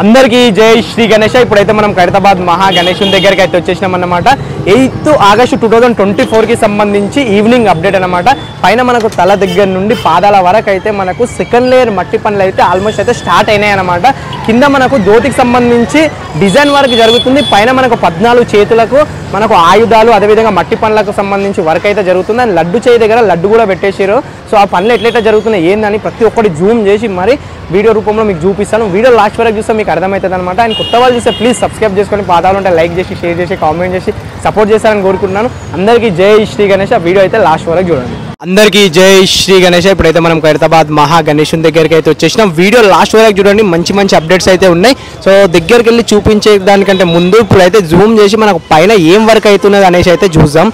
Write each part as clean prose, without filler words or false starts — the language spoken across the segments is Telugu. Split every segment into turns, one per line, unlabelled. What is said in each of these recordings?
అందరికీ జై శ్రీ గణేష్. ఇప్పుడైతే మనం ఖైరతాబాద్ మహా గణేశుని దగ్గరికి అయితే వచ్చేసినాం అన్నమాట. 8 ఆగస్టు 2024కి సంబంధించి ఈవినింగ్ అప్డేట్ అన్నమాట. పైన మనకు తల దగ్గర నుండి పాదాల వరకు అయితే మనకు సెకండ్ లేయర్ మట్టి పనులు అయితే ఆల్మోస్ట్ అయితే స్టార్ట్ అయినాయి అన్నమాట. కింద మనకు ధోతికి సంబంధించి డిజైన్ వర్క్ జరుగుతుంది. పైన మనకు 14 చేతులకు మనకు ఆయుధాలు, అదేవిధంగా మట్టి పనులకు సంబంధించి వర్క్ అయితే జరుగుతుంది. అండ్ లడ్డు చేయి దగ్గర లడ్డు కూడా పెట్టేసారు. సో ఆ పనులు ఎట్లయితే జరుగుతున్నాయి ఏందని ప్రతి ఒక్కటి జూమ్ చేసి మరి వీడియో రూపంలో మీకు చూపిస్తాను. వీడియో లాస్ట్ వరకు చూస్తే మీకు అర్థమవుతుంది అనమాట. అండ్ కొత్త వాళ్ళు చూస్తే ప్లీజ్ సబ్స్క్రైబ్ చేసుకొని, పాదాలు ఉంటే లైక్ చేసి, షేర్ చేసి, కామెంట్ చేసి సపోర్ట్ చేస్తారని కోరుకుంటున్నాను. అందరికీ జై శ్రీ గణేష్. వీడియో అయితే లాస్ట్ వరకు చూడండి. అందరికీ జై శ్రీ గణేష్. ఇప్పుడైతే మనం ఖైరతాబాద్ మహా గణేశుని దగ్గరికి అయితే వచ్చేసినాం. వీడియో లాస్ట్ వరకు చూడండి, మంచి మంచి అప్డేట్స్ అయితే ఉన్నాయి. సో దగ్గరికి వెళ్ళి చూపించే దానికంటే ముందు ఇప్పుడైతే జూమ్ చేసి మనకు పైన ఏం వర్క్ అవుతున్నది అనేసి అయితే చూద్దాం.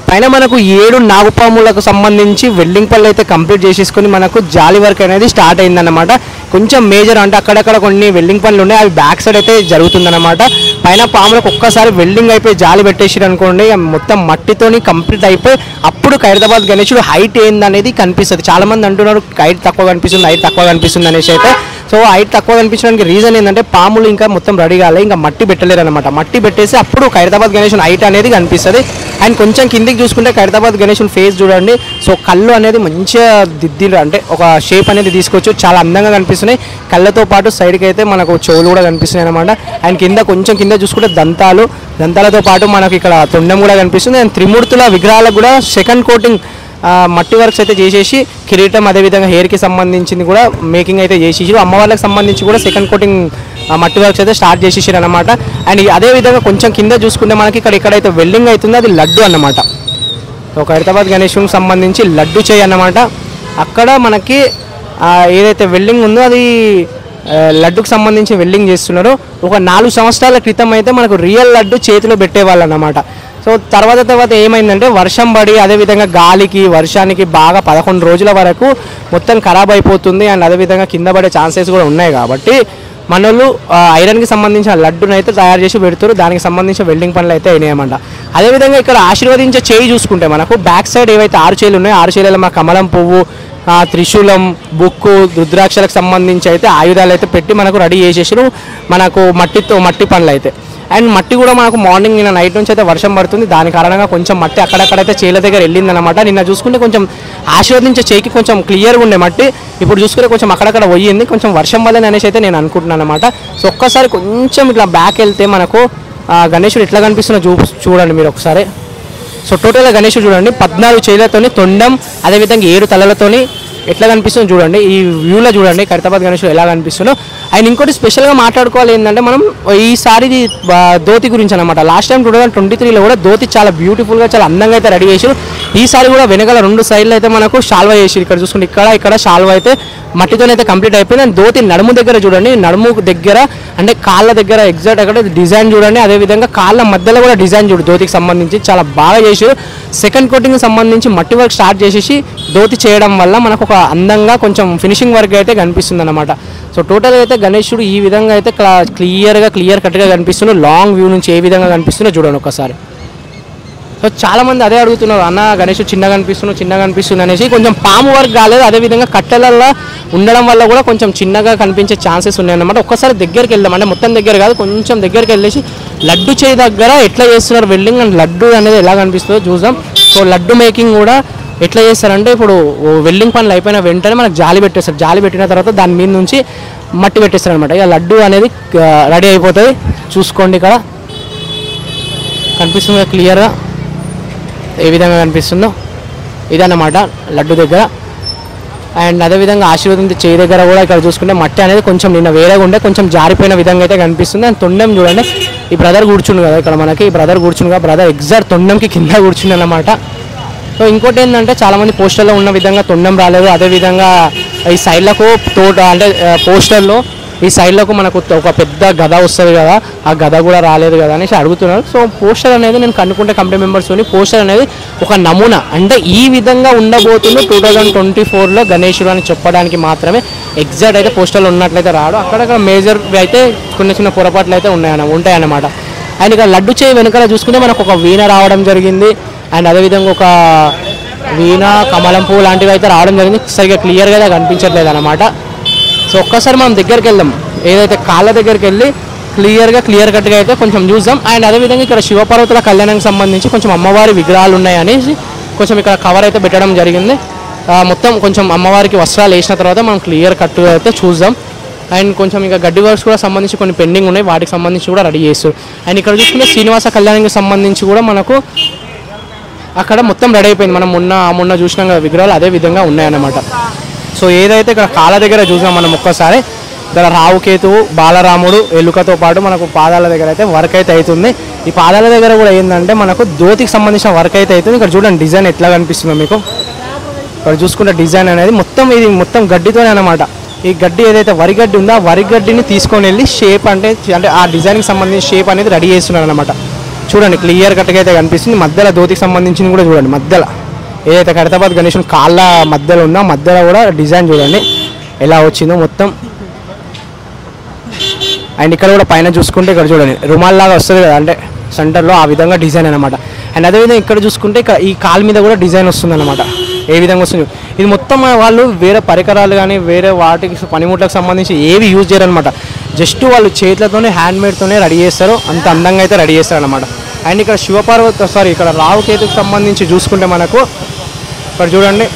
పైన మనకు 7 నాగుపాములకు సంబంధించి వెల్డింగ్ పనులు అయితే కంప్లీట్ చేసేసుకొని మనకు జాలి వర్క్ అనేది స్టార్ట్ అయిందన్నమాట. కొంచెం మేజర్ అంటే అక్కడక్కడ కొన్ని వెల్డింగ్ పనులు ఉన్నాయి, అవి బ్యాక్ సైడ్ అయితే జరుగుతుందన్నమాట. పైన పాములకు ఒక్కసారి వెల్డింగ్ అయిపోయి జాలి పెట్టేసారు అనుకోండి, మొత్తం మట్టితోని కంప్లీట్ అయిపోయి అప్పుడు ఖైరతాబాద్ గణేశుడు హైట్ ఏందనేది కనిపిస్తుంది. చాలా మంది అంటున్నారు హైట్ తక్కువ కనిపిస్తుంది, హైట్ తక్కువ కనిపిస్తుంది అనేసి అయితే. సో హైట్ తక్కువ కనిపించడానికి రీజన్ ఏంటంటే పాములు ఇంకా మొత్తం రెడీ కాలే, ఇంకా మట్టి పెట్టలేరు అనమాట. మట్టి పెట్టేసి అప్పుడు ఖైరతాబాద్ గణేశుని హైట్ అనేది కనిపిస్తుంది. అండ్ కొంచెం కిందికి చూసుకుంటే ఖైరతాబాద్ గణేశుని ఫేస్ చూడండి. సో కళ్ళు అనేది మంచిగా దిద్దిలు, అంటే ఒక షేప్ అనేది తీసుకోవచ్చు, చాలా అందంగా కనిపిస్తున్నాయి. కళ్ళతో పాటు సైడ్కి అయితే మనకు చెవులు కూడా కనిపిస్తున్నాయి అనమాట. అండ్ కింద కొంచెం కింద చూసుకుంటే దంతాలతో పాటు మనకి ఇక్కడ తొండం కూడా కనిపిస్తుంది. అండ్ త్రిమూర్తుల విగ్రహాలకు కూడా సెకండ్ కోటింగ్ మట్టి వర్క్స్ అయితే చేసేసి కిరీటం, అదేవిధంగా హెయిర్కి సంబంధించింది కూడా మేకింగ్ అయితే చేసేసి, అమ్మవాళ్ళకి సంబంధించి కూడా సెకండ్ కోటింగ్ మట్టి వర్క్స్ అయితే స్టార్ట్ చేసేసారు అనమాట. అండ్ అదేవిధంగా కొంచెం కింద చూసుకుంటే మనకి ఎక్కడైతే వెల్డింగ్ అవుతుందో అది లడ్డు అన్నమాట. ఒక ఖైరతాబాద్ గణేశునికి సంబంధించి లడ్డు చేయి అన్నమాట. అక్కడ మనకి ఏదైతే వెల్డింగ్ ఉందో అది లడ్డుకు సంబంధించి వెల్డింగ్ చేస్తున్నారు. ఒక 4 సంవత్సరాల క్రితం అయితే మనకు రియల్ లడ్డు చేతిలో పెట్టేవాళ్ళు అన్నమాట. సో తర్వాత ఏమైందంటే వర్షం పడి, అదేవిధంగా గాలికి వర్షానికి బాగా 11 రోజుల వరకు మొత్తం ఖరాబ్ అయిపోతుంది. అండ్ అదేవిధంగా కింద పడే ఛాన్సెస్ కూడా ఉన్నాయి. కాబట్టి మనోళ్ళు ఐరన్కి సంబంధించిన లడ్డును అయితే తయారు చేసి పెడుతారు. దానికి సంబంధించిన వెల్డింగ్ పనులు అయితే అయినాయన్నమాట. అదేవిధంగా ఇక్కడ ఆశీర్వదించే చేయి చూసుకుంటే మనకు బ్యాక్ సైడ్ ఏవైతే 6 చేతులు ఉన్నాయో, 6 చేతులలో మన కమలం పువ్వు, త్రిశూలం, బుక్కు, రుద్రాక్షలకు సంబంధించి అయితే ఆయుధాలు అయితే పెట్టి మనకు రెడీ చేసేసారు. మనకు మట్టి పనులు అయితే. అండ్ మట్టి కూడా మనకు మార్నింగ్ నిన్న నైట్ నుంచి అయితే వర్షం పడుతుంది. దాని కారణంగా కొంచెం మట్టి అక్కడక్కడైతే చేల దగ్గర వెళ్ళిందనమాట. నిన్న చూసుకుంటే కొంచెం ఆశీర్వదించే చేయికి కొంచెం క్లియర్గా ఉండే మట్టి, ఇప్పుడు చూసుకుంటే కొంచెం అక్కడక్కడ పోయింది, కొంచెం వర్షం వల్లనే అనేసి అయితే నేను అనుకుంటున్నాను అనమాట. సో ఒక్కసారి కొంచెం ఇట్లా బ్యాక్ వెళ్తే మనకు గణేశుడు ఎట్లా కనిపిస్తుందో చూడండి మీరు ఒకసారి. సో టోటల్గా గణేశుడు చూడండి 14 చేతులతోని, తొండం, అదేవిధంగా 7 తలలతోని ఎట్లా కనిపిస్తుందో చూడండి. ఈ వ్యూలో చూడండి ఖైరతాబాద్ గణేశుడు ఎలా కనిపిస్తుందో. అండ్ ఇంకోటి స్పెషల్గా మాట్లాడుకోవాలి ఏంటంటే మనం ఈసారి ధోతి గురించి అనమాట. లాస్ట్ టైం 2023లో కూడా ధోతి చాలా బ్యూటిఫుల్గా, చాలా అందంగా అయితే రెడీ చేసారు. ఈసారి కూడా వెనకాల 2 సైడ్లు అయితే మనకు షాల్వా చేసారు. ఇక్కడ చూసుకుంటే ఇక్కడ షాల్వా అయితే మట్టితోనైతే కంప్లీట్ అయిపోయింది. అండ్ ధోతి నడుము దగ్గర చూడండి, నడుము దగ్గర అంటే కాళ్ళ దగ్గర ఎగ్జాక్ట్ అక్కడ డిజైన్ చూడండి. అదేవిధంగా కాళ్ళ మధ్యలో కూడా డిజైన్ చూడు, ధోతికి సంబంధించి చాలా బాగా చేసారు. సెకండ్ కోటింగ్ సంబంధించి మట్టి వర్క్ స్టార్ట్ చేసేసి ధోతి చేయడం వల్ల మనకు ఒక అందంగా కొంచెం ఫినిషింగ్ వర్క్ అయితే కనిపిస్తుంది అనమాట. సో టోటల్గా అయితే గణేశుడు ఈ విధంగా అయితే క్లియర్ కట్గా కనిపిస్తున్నాడు. లాంగ్ వ్యూ నుంచి ఏ విధంగా కనిపిస్తుందో చూడండి ఒకసారి. సో చాలామంది అదే అడుగుతున్నారు, అన్న గణేశుడు చిన్నగా కనిపిస్తుంది అనేసి. కొంచెం పాము వర్క్ కాలేదు, అదేవిధంగా కట్టెలలో ఉండడం వల్ల కూడా కొంచెం చిన్నగా కనిపించే ఛాన్సెస్ ఉన్నాయన్నమాట. ఒక్కసారి దగ్గరికి వెళ్దాం, అంటే మొత్తం దగ్గర కాదు, కొంచెం దగ్గరికి వెళ్ళేసి లడ్డు చేయి దగ్గర ఎట్లా చేస్తున్నారు వెల్డింగ్ అండ్ లడ్డు అనేది ఎలా కనిపిస్తుందో చూద్దాం. సో లడ్డు మేకింగ్ కూడా ఎట్లా చేస్తారంటే ఇప్పుడు వెల్డింగ్ పనులు అయిపోయిన వెంటనే మనకు జాలి పెట్టేస్తారు. జాలి పెట్టిన తర్వాత దాని మీద నుంచి మట్టి పెట్టేస్తారు అనమాట. ఇక లడ్డు అనేది రెడీ అయిపోతుంది. చూసుకోండి ఇక్కడ కనిపిస్తుంది క్లియర్గా ఏ విధంగా కనిపిస్తుందో ఇదన్నమాట లడ్డు దగ్గర. అండ్ అదేవిధంగా ఆశీర్వదించే చేయి దగ్గర కూడా ఇక్కడ చూసుకుంటే మట్టి అనేది కొంచెం నిన్న వేరేగా ఉండే కొంచెం జారిపోయిన విధంగా అయితే కనిపిస్తుంది. అండ్ తొండం చూడండి, ఈ బ్రదర్ కూర్చుండు కదా ఇక్కడ మనకి, ఈ బ్రదర్ కూర్చుండు కదా, బ్రదర్ ఎగ్జాక్ట్ తొండంకి కింద కూర్చుంది అన్నమాట. సో ఇంకోటి ఏంటంటే చాలామంది పోస్టర్లో ఉన్న విధంగా తొండం రాలేదు. అదేవిధంగా ఈ సైడ్లకు అంటే పోస్టర్లో ఈ సైడ్లకు మనకు ఒక పెద్ద గద వస్తుంది కదా, ఆ గద కూడా రాలేదు కదా అనేసి అడుగుతున్నారు. సో పోస్టర్ అనేది నేను కనుక్కుంటే కంపెనీ మెంబర్స్తోని పోస్టర్ అనేది ఒక నమూనా, అంటే ఈ విధంగా ఉండబోతుంది 2024లో గణేశుడు అని చెప్పడానికి మాత్రమే. ఎగ్జాక్ట్ అయితే పోస్టర్లో ఉన్నట్లయితే రాడు, అక్కడక్కడ మేజర్ అయితే చిన్న పొరపాట్లు అయితే ఉంటాయన్నమాట. అండ్ ఇక లడ్డు చేయి వెనకాల చూసుకుంటే మనకు ఒక వీణ రావడం జరిగింది. అండ్ అదేవిధంగా ఒక వీణ, కమలం పువ్వు లాంటివి అయితే రావడం జరిగింది. సరిగ్గా క్లియర్గా కనిపించట్లేదు అనమాట. సో ఒక్కసారి మనం దగ్గరికి వెళ్దాం, ఏదైతే కాళ్ళ దగ్గరికి వెళ్ళి క్లియర్ కట్గా అయితే కొంచెం చూద్దాం. అండ్ అదేవిధంగా ఇక్కడ శివపార్వతుల కళ్యాణానికి సంబంధించి కొంచెం అమ్మవారి విగ్రహాలు ఉన్నాయనేసి కొంచెం ఇక్కడ కవర్ అయితే పెట్టడం జరిగింది. మొత్తం కొంచెం అమ్మవారికి వస్త్రాలు వేసిన తర్వాత మనం క్లియర్ కట్గా అయితే చూద్దాం. అండ్ కొంచెం ఇంకా గడ్డి వర్క్స్ కూడా సంబంధించి కొన్ని పెండింగ్ ఉన్నాయి, వాటికి సంబంధించి కూడా రెడీ చేస్తారు. అండ్ ఇక్కడ చూసుకుంటే శ్రీనివాస కళ్యాణానికి సంబంధించి కూడా మనకు అక్కడ మొత్తం రెడీ అయిపోయింది. మనం మొన్న చూసినాం కదా విగ్రహాలు, అదే విధంగా ఉన్నాయన్నమాట. సో ఏదైతే ఇక్కడ కాళ్ళ దగ్గర చూసాం మనం ఒక్కసారి, ఇక్కడ రావుకేతువు, బాలరాముడు, ఎలుకతో పాటు మనకు పాదాల దగ్గర అయితే వర్క్ అయితే అవుతుంది. ఈ పాదాల దగ్గర కూడా ఏంటంటే మనకు ధోతికి సంబంధించిన వర్క్ అయితే అవుతుంది. ఇక్కడ చూడండి డిజైన్ ఎట్లా కనిపిస్తుందో మీకు. ఇక్కడ చూసుకుంటే డిజైన్ అనేది మొత్తం ఇది మొత్తం గడ్డితోనే అనమాట. ఈ గడ్డి ఏదైతే వరి గడ్డి ఉందో ఆ వరి గడ్డిని తీసుకొని వెళ్ళి షేప్ అంటే ఆ డిజైన్కి సంబంధించిన షేప్ అనేది రెడీ చేస్తున్నారు అనమాట. చూడండి క్లియర్ కట్గా అయితే కనిపిస్తుంది. మధ్యలో ధోతికి సంబంధించింది కూడా చూడండి, మధ్యలో ఏదైతే ఖైరతాబాద్ గణేశుని కాళ్ళ మధ్యలో ఉందో మధ్యలో కూడా డిజైన్ చూడండి ఎలా వచ్చిందో మొత్తం. అండ్ ఇక్కడ కూడా పైన చూసుకుంటే ఇక్కడ చూడండి రుమాల్ లాగా వస్తుంది కదా, అంటే సెంటర్లో ఆ విధంగా డిజైన్ అనమాట. అండ్ అదేవిధంగా ఇక్కడ చూసుకుంటే ఇక్కడ ఈ కాలు మీద కూడా డిజైన్ వస్తుంది అనమాట. ఏ విధంగా వస్తుంది ఇది మొత్తం వాళ్ళు వేరే పరికరాలు కానీ వేరే వాటికి పనిముట్లకు సంబంధించి ఏవి యూజ్ చేయరనమాట. జస్ట్ వాళ్ళు చేతులతోనే హ్యాండ్మేడ్తోనే రెడీ చేస్తారు, అంత అందంగా అయితే రెడీ చేస్తారు అనమాట. అండ్ ఇక్కడ ఇక్కడ రావుకేతుకు సంబంధించి చూసుకుంటే మనకు ఇక్కడ చూడండి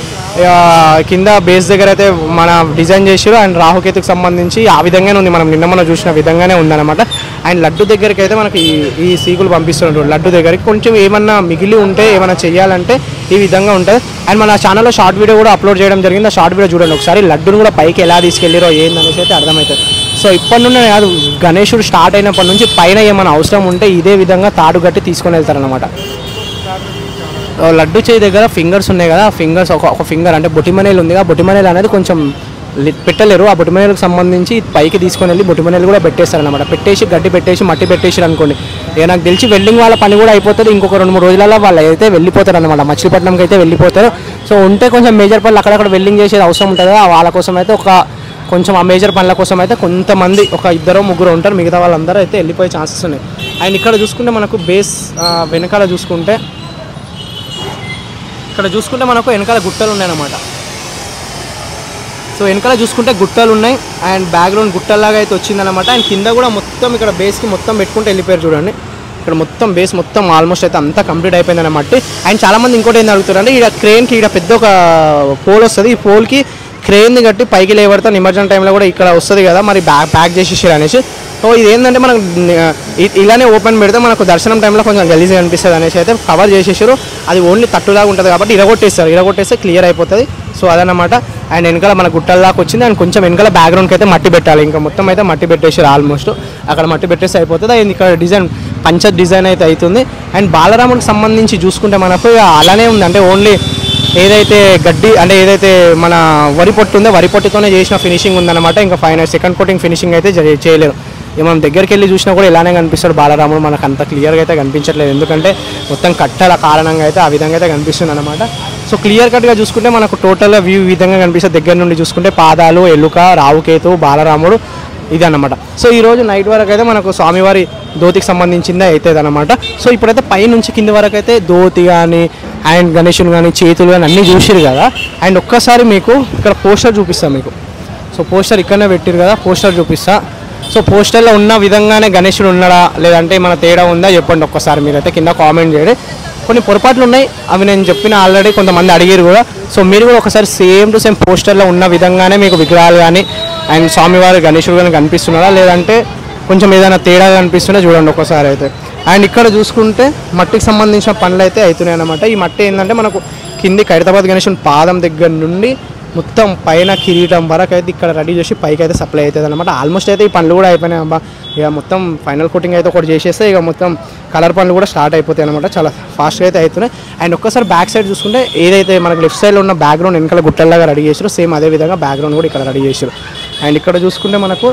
కింద బేస్ దగ్గర అయితే మన డిజైన్ చేసారు. అండ్ రాహుకేతుకు సంబంధించి ఆ విధంగానే ఉంది, మనం నిన్న చూసిన విధంగానే ఉందన్నమాట. అండ్ లడ్డు దగ్గరికి అయితే మనకి ఈ సీకులు పంపిస్తున్నారు. లడ్డు దగ్గరికి కొంచెం ఏమన్నా మిగిలి ఉంటే ఏమైనా చేయాలంటే ఈ విధంగా ఉంటుంది. అండ్ మన ఛానల్లో షార్ట్ వీడియో కూడా అప్లోడ్ చేయడం జరిగింది, ఆ షార్ట్ వీడియో చూడండి ఒకసారి. లడ్డును కూడా పైకి ఎలా తీసుకెళ్ళారో ఏందనేసి అయితే అర్థమవుతుంది. సో ఇప్పటి నుండి కాదు, గణేశుడు స్టార్ట్ అయినప్పటి నుంచి పైన ఏమైనా అవసరం ఉంటే ఇదే విధంగా తాడు కట్టి తీసుకొని వెళ్తారనమాట. లడ్డు చేయి దగ్గర ఫింగర్స్ ఉన్నాయి కదా, ఆ ఫింగర్స్ ఒక ఫింగర్ అంటే బొటిమనేలు ఉంది, ఆ బొటిమనేలు అనేది కొంచెం పెట్టలేరు. ఆ బొటిమనేలకు సంబంధించి పైకి తీసుకొని వెళ్ళి బొటిమనేలు కూడా పెట్టేస్తారనమాట. పెట్టేసి గడ్డి పెట్టేసి మట్టి పెట్టేసారు అనుకోండి, నాకు తెలిసి వెల్డింగ్ వాళ్ళ పని కూడా అయిపోతుంది. ఇంకొక 2-3 రోజులలో వాళ్ళు అయితే వెళ్ళిపోతారు అనమాట, మచిలీపట్నంకి అయితే వెళ్ళిపోతారు. సో ఉంటే కొంచెం మేజర్ పనులు అక్కడక్కడ వెల్డింగ్ చేసేది అవసరం ఉంటుంది కదా, వాళ్ళ కోసం అయితే కొంచెం ఆ మేజర్ పనుల కోసం అయితే కొంతమంది 2-3 ఉంటారు, మిగతా వాళ్ళందరూ అయితే వెళ్ళిపోయే ఛాన్సెస్ ఉన్నాయి. అండ్ ఇక్కడ చూసుకుంటే మనకు బేస్ వెనకాల చూసుకుంటే మనకు వెనకాల గుట్టలు ఉన్నాయన్నమాట. సో వెనకాల చూసుకుంటే గుట్టలు ఉన్నాయి అండ్ బ్యాక్గ్రౌండ్ గుట్టల్లాగా అయితే వచ్చిందనమాట. అండ్ కింద కూడా మొత్తం ఇక్కడ బేస్కి మొత్తం పెట్టుకుంటే వెళ్ళిపోయారు చూడండి. ఇక్కడ మొత్తం బేస్ మొత్తం ఆల్మోస్ట్ అయితే అంతా కంప్లీట్ అయిపోయిందన్నమాట. అండ్ చాలామంది ఇంకోటి ఏం అడుగుతారు అంటే ఇక్కడ క్రేన్కి ఇక్కడ పెద్ద ఒక పోల్ వస్తుంది, ఈ పోల్కి క్రేన్ని కట్టి పైకి లేవడతా నిమజ్జనం టైంలో కూడా ఇక్కడ వస్తుంది కదా, మరి ప్యాక్ చేసేసారు అనేసి. సో ఇది ఏంటంటే మనకు ఇలానే ఓపెన్ పెడితే మనకు దర్శనం టైంలో కొంచెం గలీజ్గా అనిపిస్తుంది అనేసి అయితే కవర్ చేసేసారు. అది ఓన్లీ తట్టులాగా ఉంటుంది కాబట్టి ఇరగొట్టేస్తే క్లియర్ అయిపోతుంది. సో అదనమాట. అండ్ వెనకాల మన గుట్టల దాకా వచ్చింది. అండ్ కొంచెం వెనకాల బ్యాక్గ్రౌండ్కి అయితే మట్టి పెట్టాలి, ఇంకా మొత్తం అయితే మట్టి పెట్టేసారు ఆల్మోస్ట్. అక్కడ మట్టి పెట్టేస్తే అయిపోతుంది. అండ్ ఇక్కడ డిజైన్ పంచత్ డిజైన్ అయితే అవుతుంది. అండ్ బాలరాముడికి సంబంధించి చూసుకుంటే మనకు అలానే ఉంది, అంటే ఓన్లీ ఏదైతే గడ్డి అంటే ఏదైతే మన వరి పొట్టు ఉందో వరి పొట్టుతోనే చేసిన ఫినిషింగ్ ఉందన్నమాట. ఇంకా సెకండ్ కోటింగ్ ఫినిషింగ్ అయితే చేయలేరు. మనం దగ్గరికి వెళ్ళి చూసినా కూడా ఇలానే కనిపిస్తాడు బాలరాముడు, మనకు అంత క్లియర్గా అయితే కనిపించట్లేదు, ఎందుకంటే మొత్తం కట్టల కారణంగా అయితే ఆ విధంగా అయితే కనిపిస్తుంది అనమాట. సో క్లియర్ కట్గా చూసుకుంటే మనకు టోటల్గా వ్యూ ఈ విధంగా కనిపిస్తుంది. దగ్గర నుండి చూసుకుంటే పాదాలు, ఎలుక, రావుకేతు, బాలరాముడు ఇది అన్నమాట. సో ఈరోజు నైట్ వరకు అయితే మనకు స్వామివారి ధోతికి సంబంధించిందే అవుతుంది అనమాట. సో ఇప్పుడైతే పై నుంచి కింది వరకు అయితే ధోతి కానీ అండ్ గణేశుని కానీ చేతులు కానీ అన్నీ చూసిరు కదా. అండ్ ఒక్కసారి మీకు ఇక్కడ పోస్టర్ చూపిస్తాను మీకు. సో పోస్టర్ ఇక్కడనే పెట్టిరు కదా, పోస్టర్ చూపిస్తా. సో పోస్టర్లో ఉన్న విధంగానే గణేశుడు ఉన్నాడా లేదంటే మన తేడా ఉందా చెప్పండి ఒక్కసారి, మీరైతే కింద కామెంట్ చేయండి. కొన్ని పొరపాట్లు ఉన్నాయి, అవి నేను చెప్పిన ఆల్రెడీ కొంతమంది అడిగారు కూడా. సో మీరు కూడా ఒకసారి సేమ్ టు సేమ్ పోస్టర్లో ఉన్న విధంగానే మీకు విగ్రహాలు కానీ అండ్ స్వామివారి గణేశుడు కానీ కనిపిస్తున్నాడా లేదంటే కొంచెం ఏదైనా తేడా కనిపిస్తున్నా చూడండి ఒకసారి అయితే. అండ్ ఇక్కడ చూసుకుంటే మట్టికి సంబంధించిన పనులు అయితే అవుతున్నాయి అన్నమాట. ఈ మట్టి ఏంటంటే మనకు కింది ఖైరతాబాద్ గణేశుని పాదం దగ్గర నుండి మొత్తం పైన కిరీటం వరకు అయితే ఇక్కడ రెడీ చేసి పైకి అయితే సప్లై అవుతుంది అనమాట. ఆల్మోస్ట్ అయితే ఈ పనులు కూడా అయిపోయినాయి అబ్బా. ఇక మొత్తం ఫైనల్ కోటింగ్ అయితే ఒకటి చేసేస్తే ఇక మొత్తం కలర్ పనులు కూడా స్టార్ట్ అయిపోతాయి అనమాట. చాలా ఫాస్ట్గా అయితే అవుతున్నాయి. అండ్ ఒక్కసారి బ్యాక్ సైడ్ చూసుకుంటే ఏదైతే మనకు లెఫ్ట్ సైడ్లో ఉన్న బ్యాక్గ్రౌండ్ వెనకాల గుట్టల్లాగా రెడీ చేసారు, సేమ్ అదే విధంగా బ్యాక్గ్రౌండ్ కూడా ఇక్కడ రెడీ చేసారు. అండ్ ఇక్కడ చూసుకుంటే మనకు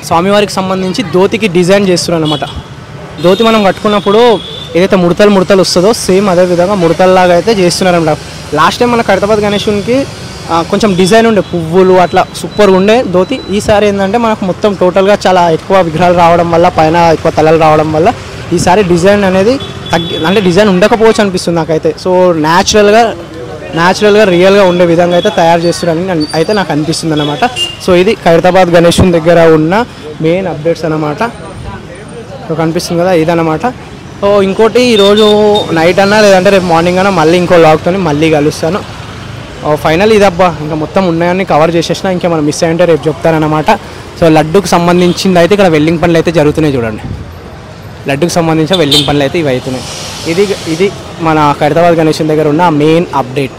స్వామివారికి సంబంధించి ధోతికి డిజైన్ చేస్తున్నారు అనమాట. ధోతి మనం కట్టుకున్నప్పుడు ఏదైతే ముడతలు వస్తుందో సేమ్ అదే విధంగా ముడతల్లాగా అయితే చేస్తున్నారన్నమాట. లాస్ట్ టైం మన ఖైరతాబాద్ గణేశునికి కొంచెం డిజైన్ ఉండే పువ్వులు అట్లా సూపర్గా ఉండే ధోతి. ఈసారి ఏంటంటే మనకు మొత్తం టోటల్గా చాలా ఎక్కువ విగ్రహాలు రావడం వల్ల పైన ఎక్కువ తలలు రావడం వల్ల ఈసారి డిజైన్ అనేది అంటే డిజైన్ ఉండకపోవచ్చు అనిపిస్తుంది నాకైతే. సో న్యాచురల్గా న్యాచురల్గా రియల్గా ఉండే విధంగా అయితే తయారు చేస్తున్నారని అయితే నాకు అనిపిస్తుంది అనమాట. సో ఇది ఖైరతాబాద్ గణేశుని దగ్గర ఉన్న మెయిన్ అప్డేట్స్ అనమాట. సో కనిపిస్తుంది కదా ఇదన్నమాట. సో ఇంకోటి ఈరోజు నైట్ అన్నా లేదంటే రేపు మార్నింగ్ అన్నా మళ్ళీ ఇంకో లాగ్తో మళ్ళీ కలుస్తాను. ఫైనల్ ఇదబ్బా, ఇంకా మొత్తం ఉన్నాయని కవర్ చేసేసిన, ఇంకా మనం మిస్ అయ్యంటే రేపు చెప్తారనమాట. సో లడ్డుకు సంబంధించింది అయితే ఇక్కడ వెల్డింగ్ పనులు అయితే జరుగుతున్నాయి చూడండి. లడ్డుకు సంబంధించిన వెల్డింగ్ పనులు అయితే ఇవి అవుతున్నాయి. ఇది మన ఖైరతాబాద్ గణేశుని దగ్గర ఉన్న మెయిన్ అప్డేట్.